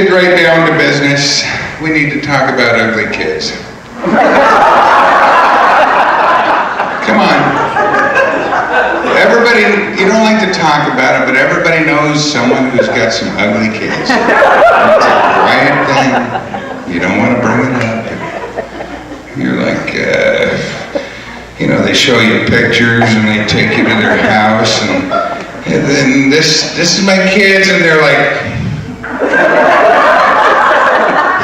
get right down to business, we need to talk about ugly kids. Come on. Everybody, you don't like to talk about it, but everybody knows someone who's got some ugly kids. It's a quiet thing. You don't want to bring it up. You're like, they show you pictures and they take you to their house and then this is my kids and they're like,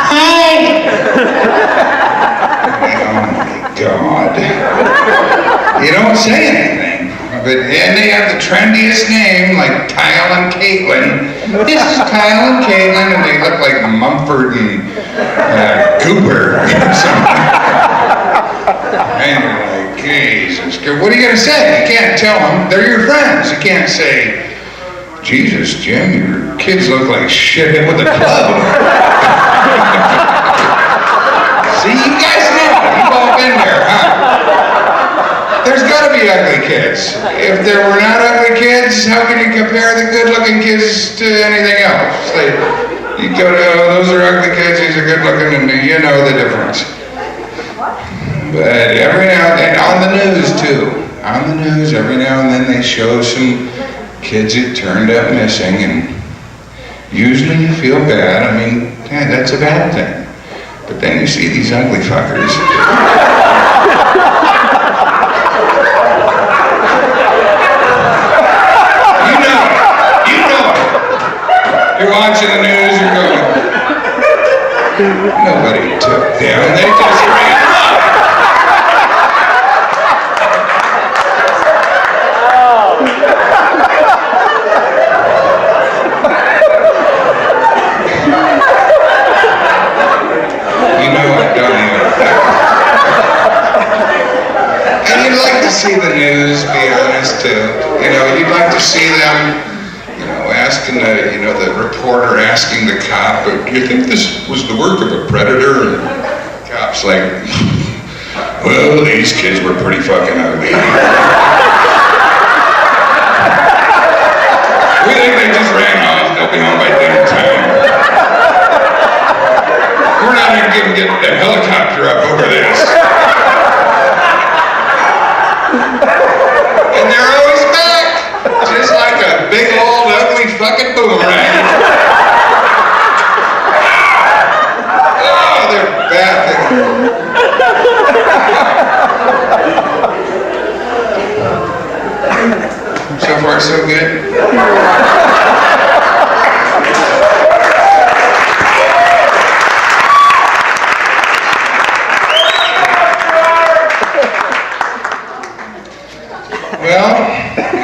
hi! Oh my God. You don't say anything. And they have the trendiest name, like Kyle and Caitlin. This is Kyle and Caitlin, and they look like Mumford and Cooper or something. And you're like, Jesus, what are you going to say? You can't tell them. They're your friends. You can't say, Jesus, Jim, your kids look like shit hit with a club. See, you guys know. You've all been there, huh? There's got to be ugly kids. If there were not ugly kids, how can you compare the good-looking kids to anything else? Like, you go to, those are ugly kids, these are good-looking, and you know the difference. But every now and then, on the news too, on the news, every now and then they show some kids that turned up missing, and usually you feel bad. I mean, yeah, that's a bad thing. But then you see these ugly fuckers. You're watching the news, you're going, nobody took them, they just ran up. You know I don't even know. And you'd like to see the news, be honest, too. You'd like to see them asking the reporter asking the cop, do you think this was the work of a predator? And the cop's like, well, these kids were pretty fucking ugly. We think they just ran off, they'll be home by dinner time. We're not even going to get the helicopter up over this. And they're always back, just like a big old ugly fucking boomerang. Oh, they're bad. So far, so good. Well,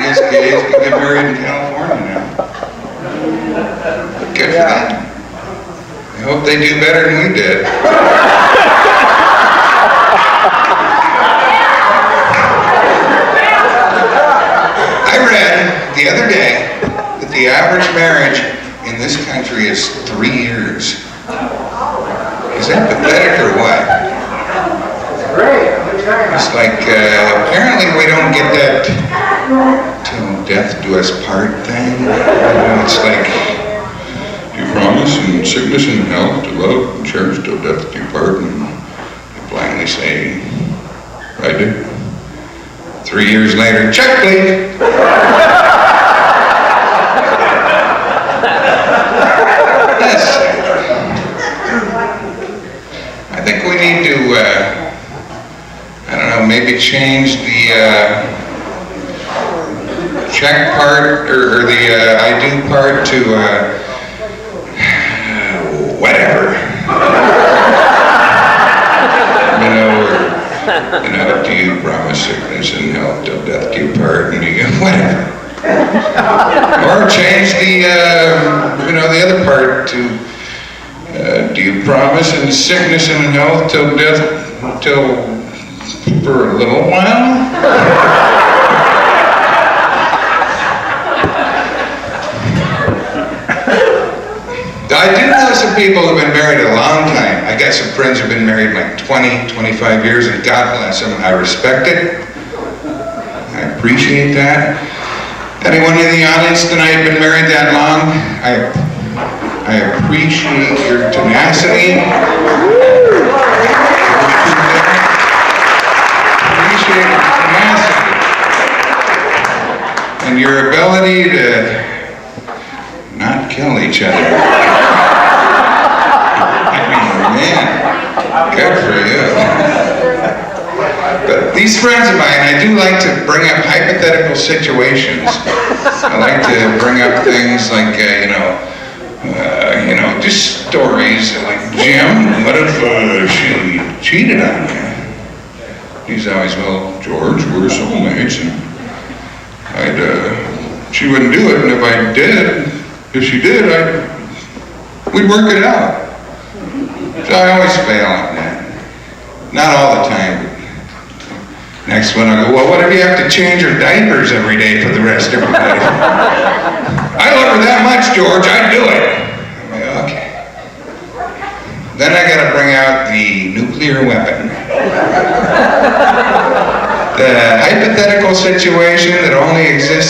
these gays can get married in California now. Good for them. I hope they do better than we did. I read the other day that the average marriage in this country is 3 years. Is that pathetic or what? It's like, apparently we don't get that till death do us part thing. It's like, you promise in sickness and health to love and cherish till death do you part, and you blindly say, I do. 3 years later, check please. That's sad. I think we need to, maybe change the check part or the I do part to whatever. Do you promise sickness and health till death do you part, and you go whatever. Or change the the other part to do you promise in sickness and health till death till for a little while? I do know some people who've been married a long time. I got some friends who've been married like 20, 25 years, and God bless them. I respect it. I appreciate that. Anyone in the audience tonight been married that long? I appreciate your tenacity. Appreciate your tenacity. And your ability to not kill each other. I mean, man, good for you. But these friends of mine, I do like to bring up hypothetical situations. I like to bring up things like, just stories like, Jim, what if she cheated on you? He's always, well, George, we're soulmates, and she wouldn't do it, and if she did, we'd work it out. So I always fail on that. Not all the time. Next one, I'll go, well, what if you have to change her diapers every day for the rest of her life? I love her that much, George, I'd do it. Okay. Then I gotta bring out the nuclear weapon. The hypothetical situation that only exists